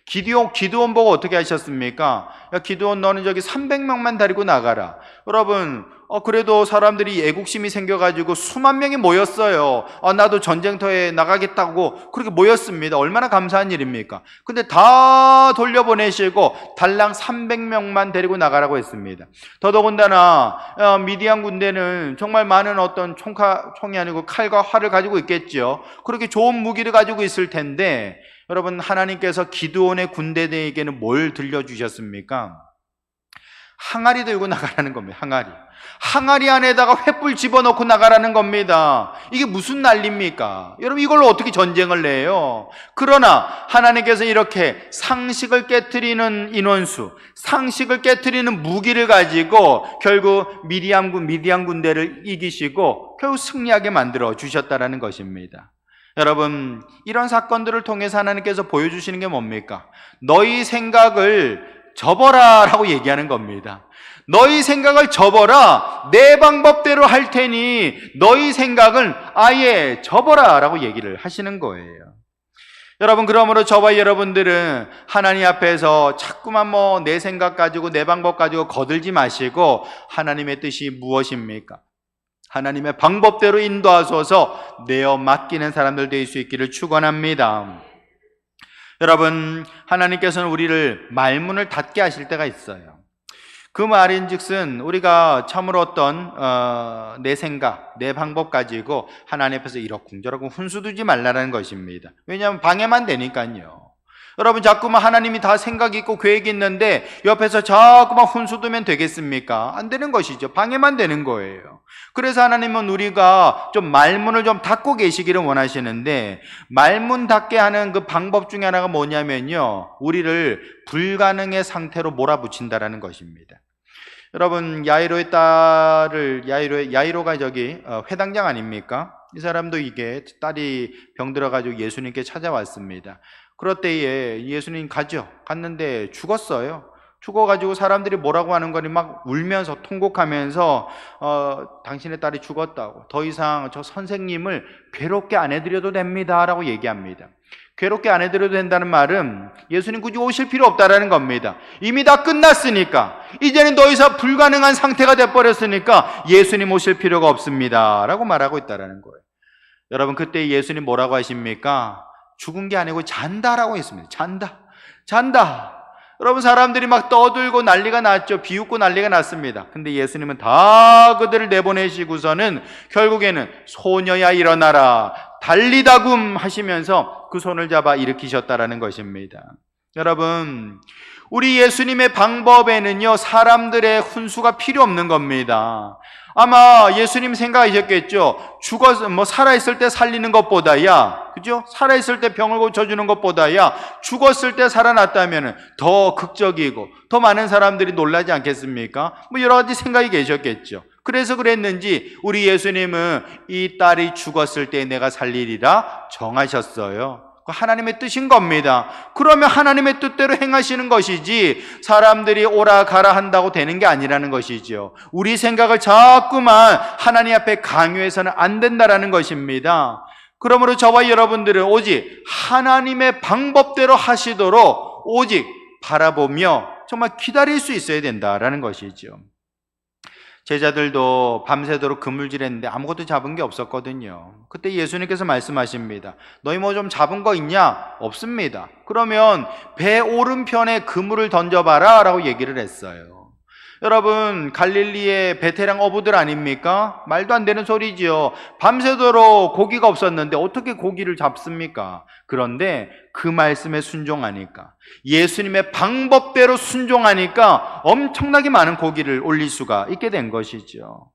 기드온 보고 어떻게 하셨습니까? 야, 기드온 너는 저기 300명만 데리고 나가라. 여러분, 그래도 사람들이 애국심이 생겨가지고 수만 명이 모였어요. 나도 전쟁터에 나가겠다고 그렇게 모였습니다. 얼마나 감사한 일입니까? 근데 다 돌려보내시고 달랑 300명만 데리고 나가라고 했습니다. 더더군다나 미디안 군대는 정말 많은 어떤 총이 아니고 칼과 활을 가지고 있겠죠. 그렇게 좋은 무기를 가지고 있을 텐데, 여러분, 하나님께서 기드온의 군대에게는 뭘 들려주셨습니까? 항아리 들고 나가라는 겁니다. 항아리 안에다가 횃불 집어넣고 나가라는 겁니다. 이게 무슨 난리입니까? 여러분, 이걸로 어떻게 전쟁을 내요? 그러나 하나님께서 이렇게 상식을 깨트리는 인원수, 상식을 깨트리는 무기를 가지고 결국 미디안 군대를 이기시고 결국 승리하게 만들어 주셨다라는 것입니다. 여러분, 이런 사건들을 통해서 하나님께서 보여주시는 게 뭡니까? 너희 생각을 접어라 라고 얘기하는 겁니다. 너희 생각을 접어라. 내 방법대로 할 테니 너희 생각을 아예 접어라 라고 얘기를 하시는 거예요. 여러분, 그러므로 저와 여러분들은 하나님 앞에서 자꾸만 내 생각 가지고 내 방법 가지고 거들지 마시고 하나님의 뜻이 무엇입니까? 하나님의 방법대로 인도하소서 내어 맡기는 사람들 될 수 있기를 축원합니다. 여러분, 하나님께서는 우리를 말문을 닫게 하실 때가 있어요. 그 말인즉슨 우리가 참으로 어떤 내 생각, 내 방법 가지고 하나님 앞에서 이러쿵저러쿵 훈수두지 말라는 것입니다. 왜냐하면 방해만 되니까요. 여러분, 자꾸만 하나님이 다 생각이 있고 계획이 있는데 옆에서 자꾸만 훈수두면 되겠습니까? 안 되는 것이죠. 방해만 되는 거예요. 그래서 하나님은 우리가 좀 말문을 좀 닫고 계시기를 원하시는데, 말문 닫게 하는 그 방법 중에 하나가 뭐냐면요, 우리를 불가능의 상태로 몰아붙인다라는 것입니다. 여러분, 야이로의 딸을 야이로가 저기 회당장 아닙니까? 이 사람도 이게 딸이 병들어가지고 예수님께 찾아왔습니다. 그럴 때에 예수님 갔는데 죽었어요. 죽어가지고 사람들이 뭐라고 하는 거니 막 울면서 통곡하면서 당신의 딸이 죽었다고, 더 이상 저 선생님을 괴롭게 안 해드려도 됩니다 라고 얘기합니다. 괴롭게 안 해드려도 된다는 말은 예수님 굳이 오실 필요 없다라는 겁니다. 이미 다 끝났으니까, 이제는 더 이상 불가능한 상태가 돼버렸으니까 예수님 오실 필요가 없습니다 라고 말하고 있다라는 거예요. 여러분, 그때 예수님 뭐라고 하십니까? 죽은 게 아니고 잔다라고 했습니다. 잔다. 여러분, 사람들이 막 떠들고 난리가 났죠. 비웃고 난리가 났습니다. 근데 예수님은 다 그들을 내보내시고서는 결국에는 소녀야 일어나라, 달리다굼 하시면서 그 손을 잡아 일으키셨다라는 것입니다. 여러분, 우리 예수님의 방법에는요, 사람들의 훈수가 필요 없는 겁니다. 아마 예수님 생각하셨겠죠. 살아있을 때 살리는 것보다야, 그죠? 살아있을 때 병을 고쳐주는 것보다야 죽었을 때 살아났다면 더 극적이고 더 많은 사람들이 놀라지 않겠습니까? 여러 가지 생각이 계셨겠죠. 그래서 그랬는지 우리 예수님은 이 딸이 죽었을 때 내가 살리리라 정하셨어요. 하나님의 뜻인 겁니다. 그러면 하나님의 뜻대로 행하시는 것이지 사람들이 오라 가라 한다고 되는 게 아니라는 것이죠. 우리 생각을 자꾸만 하나님 앞에 강요해서는 안 된다라는 것입니다. 그러므로 저와 여러분들은 오직 하나님의 방법대로 하시도록 오직 바라보며 정말 기다릴 수 있어야 된다라는 것이죠. 제자들도 밤새도록 그물질했는데 아무것도 잡은 게 없었거든요. 그때 예수님께서 말씀하십니다. 너희 뭐 좀 잡은 거 있냐? 없습니다. 그러면 배 오른편에 그물을 던져봐라 라고 얘기를 했어요. 여러분, 갈릴리의 베테랑 어부들 아닙니까? 말도 안 되는 소리지요. 밤새도록 고기가 없었는데 어떻게 고기를 잡습니까? 그런데 그 말씀에 순종하니까, 예수님의 방법대로 순종하니까 엄청나게 많은 고기를 올릴 수가 있게 된 것이죠.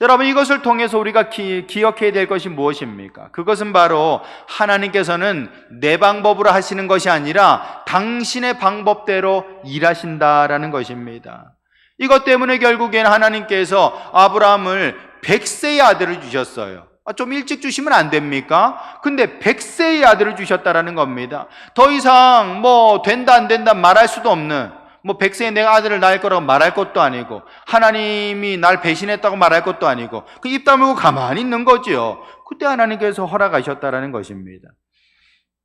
여러분, 이것을 통해서 우리가 기억해야 될 것이 무엇입니까? 그것은 바로 하나님께서는 내 방법으로 하시는 것이 아니라 당신의 방법대로 일하신다라는 것입니다. 이것 때문에 결국에는 하나님께서 아브라함을 100세의 아들을 주셨어요. 좀 일찍 주시면 안 됩니까? 근데 100세의 아들을 주셨다라는 겁니다. 더 이상 된다 안 된다 말할 수도 없는, 100세에 내가 아들을 낳을 거라고 말할 것도 아니고, 하나님이 날 배신했다고 말할 것도 아니고, 그 입 다물고 가만히 있는 거지요. 그때 하나님께서 허락하셨다라는 것입니다.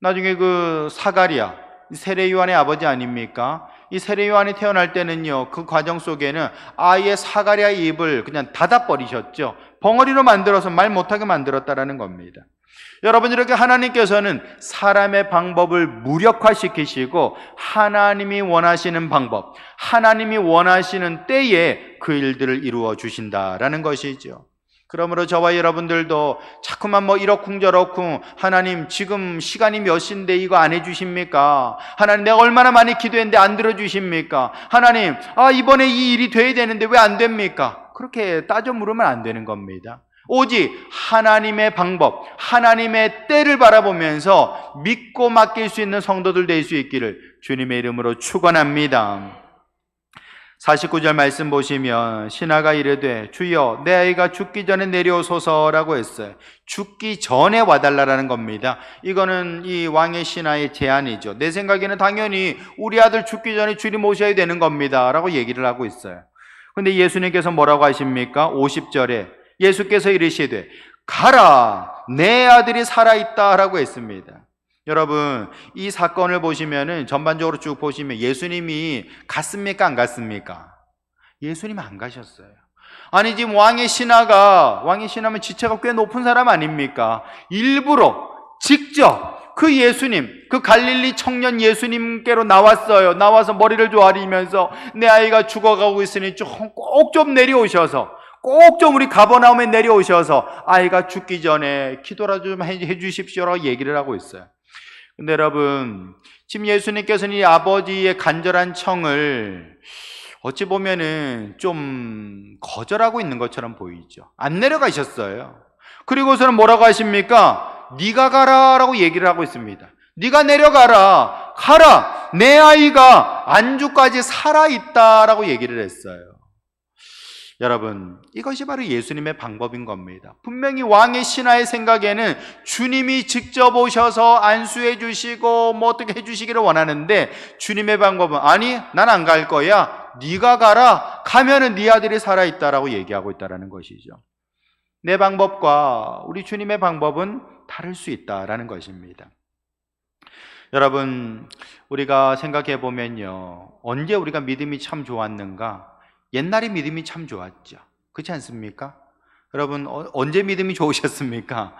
나중에 그 사가랴, 세례 요한의 아버지 아닙니까? 이 세례 요한이 태어날 때는요, 그 과정 속에는 아예 사가랴의 입을 그냥 닫아버리셨죠. 벙어리로 만들어서 말 못하게 만들었다라는 겁니다. 여러분, 이렇게 하나님께서는 사람의 방법을 무력화시키시고 하나님이 원하시는 방법, 하나님이 원하시는 때에 그 일들을 이루어 주신다라는 것이죠. 그러므로 저와 여러분들도 자꾸만 이러쿵저러쿵 하나님 지금 시간이 몇 시인데 이거 안 해주십니까? 하나님 내가 얼마나 많이 기도했는데 안 들어주십니까? 하나님 이번에 이 일이 돼야 되는데 왜 안 됩니까? 그렇게 따져 물으면 안 되는 겁니다. 오직 하나님의 방법, 하나님의 때를 바라보면서 믿고 맡길 수 있는 성도들 될 수 있기를 주님의 이름으로 축원합니다. 49절 말씀 보시면 신하가 이르되 주여 내 아이가 죽기 전에 내려오소서라고 했어요. 죽기 전에 와달라는 겁니다. 이거는 이 왕의 신하의 제안이죠. 내 생각에는 당연히 우리 아들 죽기 전에 주님 오셔야 되는 겁니다 라고 얘기를 하고 있어요. 근데 예수님께서 뭐라고 하십니까? 50절에 예수께서 이르시되 가라 내 아들이 살아있다 라고 했습니다. 여러분, 이 사건을 보시면은 전반적으로 쭉 보시면 예수님이 갔습니까? 안 갔습니까? 예수님 안 가셨어요. 아니, 지금 왕의 신하면 지체가 꽤 높은 사람 아닙니까? 일부러 직접 그 예수님, 그 갈릴리 청년 예수님께로 나왔어요. 나와서 머리를 조아리면서 내 아이가 죽어가고 있으니 꼭 좀 내려오셔서, 꼭 좀 우리 가버나움에 내려오셔서 아이가 죽기 전에 기도라도 좀 해주십시오라고 얘기를 하고 있어요. 근데 여러분, 지금 예수님께서는 이 아버지의 간절한 청을 어찌 보면은 좀 거절하고 있는 것처럼 보이죠. 안 내려가셨어요. 그리고서는 뭐라고 하십니까? 네가 가라 라고 얘기를 하고 있습니다. 네가 내려가라, 가라, 내 아이가 안주까지 살아있다 라고 얘기를 했어요. 여러분, 이것이 바로 예수님의 방법인 겁니다. 분명히 왕의 신하의 생각에는 주님이 직접 오셔서 안수해 주시고 어떻게 해 주시기를 원하는데, 주님의 방법은 아니, 난 안 갈 거야, 네가 가라, 가면은 네 아들이 살아있다라고 얘기하고 있다는 것이죠. 내 방법과 우리 주님의 방법은 다를 수 있다라는 것입니다. 여러분, 우리가 생각해 보면요, 언제 우리가 믿음이 참 좋았는가? 옛날에 믿음이 참 좋았죠. 그렇지 않습니까? 여러분, 언제 믿음이 좋으셨습니까?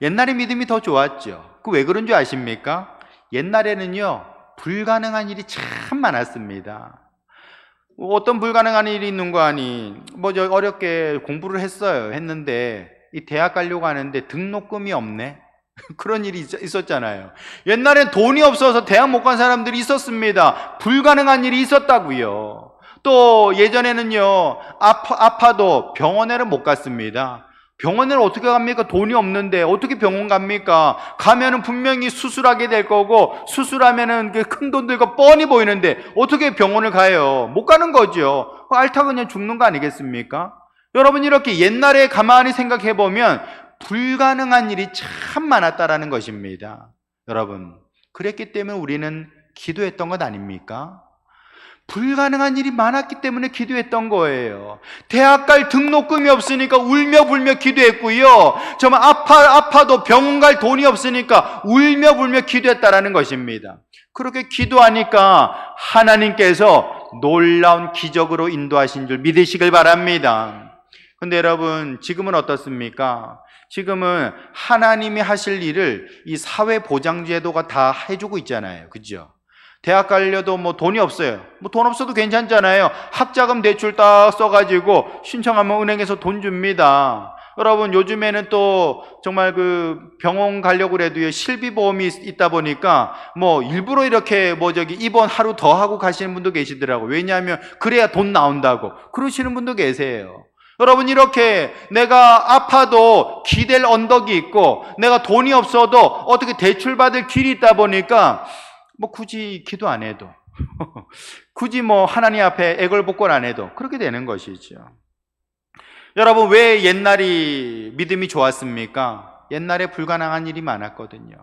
옛날에 믿음이 더 좋았죠. 그 왜 그런 줄 아십니까? 옛날에는요, 불가능한 일이 참 많았습니다. 어떤 불가능한 일이 있는 거 아니, 저 어렵게 공부를 했는데 이 대학 가려고 하는데 등록금이 없네. 그런 일이 있었잖아요. 옛날엔 돈이 없어서 대학 못 간 사람들이 있었습니다. 불가능한 일이 있었다고요. 또 예전에는요, 아파도 병원에는 못 갔습니다. 병원을 어떻게 갑니까? 돈이 없는데 어떻게 병원 갑니까? 가면은 분명히 수술하게 될 거고, 수술하면은 큰 돈 들고 뻔히 보이는데 어떻게 병원을 가요? 못 가는 거죠. 앓다 그냥 죽는 거 아니겠습니까? 여러분, 이렇게 옛날에 가만히 생각해 보면 불가능한 일이 참 많았다라는 것입니다. 여러분, 그랬기 때문에 우리는 기도했던 것 아닙니까? 불가능한 일이 많았기 때문에 기도했던 거예요. 대학 갈 등록금이 없으니까 울며 불며 기도했고요. 정말 아파도 병원 갈 돈이 없으니까 울며 불며 기도했다라는 것입니다. 그렇게 기도하니까 하나님께서 놀라운 기적으로 인도하신 줄 믿으시길 바랍니다. 근데 여러분, 지금은 어떻습니까? 지금은 하나님이 하실 일을 이 사회보장제도가 다 해주고 있잖아요. 그죠? 대학 가려도 돈이 없어요. 돈 없어도 괜찮잖아요. 학자금 대출 딱 써가지고 신청하면 은행에서 돈 줍니다. 여러분, 요즘에는 또 정말 병원 가려고 그래도요, 실비보험이 있다 보니까 일부러 이렇게 입원 하루 더 하고 가시는 분도 계시더라고요. 왜냐하면 그래야 돈 나온다고. 그러시는 분도 계세요. 여러분, 이렇게 내가 아파도 기댈 언덕이 있고, 내가 돈이 없어도 어떻게 대출받을 길이 있다 보니까 굳이 기도 안 해도 굳이 하나님 앞에 애걸복걸 안 해도 그렇게 되는 것이죠. 여러분, 왜 옛날이 믿음이 좋았습니까? 옛날에 불가능한 일이 많았거든요.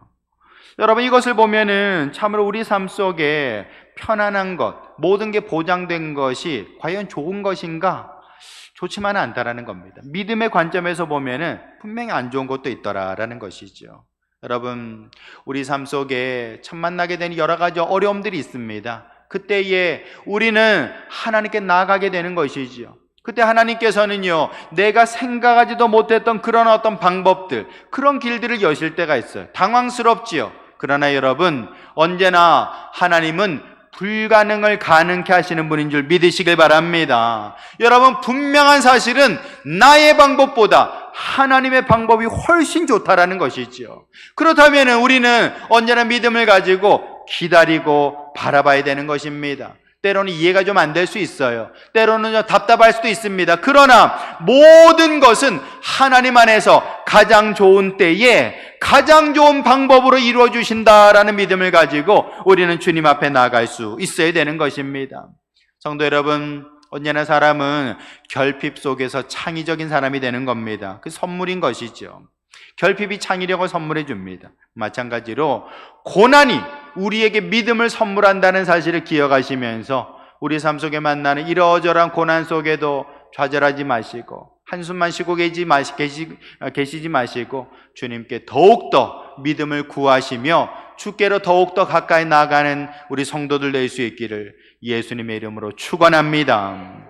여러분, 이것을 보면은 참으로 우리 삶 속에 편안한 것, 모든 게 보장된 것이 과연 좋은 것인가? 좋지만은 않다라는 겁니다. 믿음의 관점에서 보면은 분명히 안 좋은 것도 있더라라는 것이죠. 여러분, 우리 삶 속에 첫 만나게 되는 여러 가지 어려움들이 있습니다. 그때에 우리는 하나님께 나아가게 되는 것이지요. 그때 하나님께서는요, 내가 생각하지도 못했던 그런 어떤 방법들, 그런 길들을 여실 때가 있어요. 당황스럽지요. 그러나 여러분, 언제나 하나님은 불가능을 가능케 하시는 분인 줄 믿으시길 바랍니다. 여러분, 분명한 사실은 나의 방법보다 하나님의 방법이 훨씬 좋다라는 것이지요. 그렇다면 우리는 언제나 믿음을 가지고 기다리고 바라봐야 되는 것입니다. 때로는 이해가 좀 안 될 수 있어요. 때로는 좀 답답할 수도 있습니다. 그러나 모든 것은 하나님 안에서 가장 좋은 때에 가장 좋은 방법으로 이루어 주신다라는 믿음을 가지고 우리는 주님 앞에 나아갈 수 있어야 되는 것입니다. 성도 여러분, 언제나 사람은 결핍 속에서 창의적인 사람이 되는 겁니다. 그 선물인 것이죠. 결핍이 창의력을 선물해 줍니다. 마찬가지로 고난이 우리에게 믿음을 선물한다는 사실을 기억하시면서 우리 삶 속에 만나는 이러저러한 고난 속에도 좌절하지 마시고 한숨만 쉬고 계시지 마시고 주님께 더욱더 믿음을 구하시며 주께로 더욱더 가까이 나아가는 우리 성도들 될 수 있기를 예수님의 이름으로 축원합니다.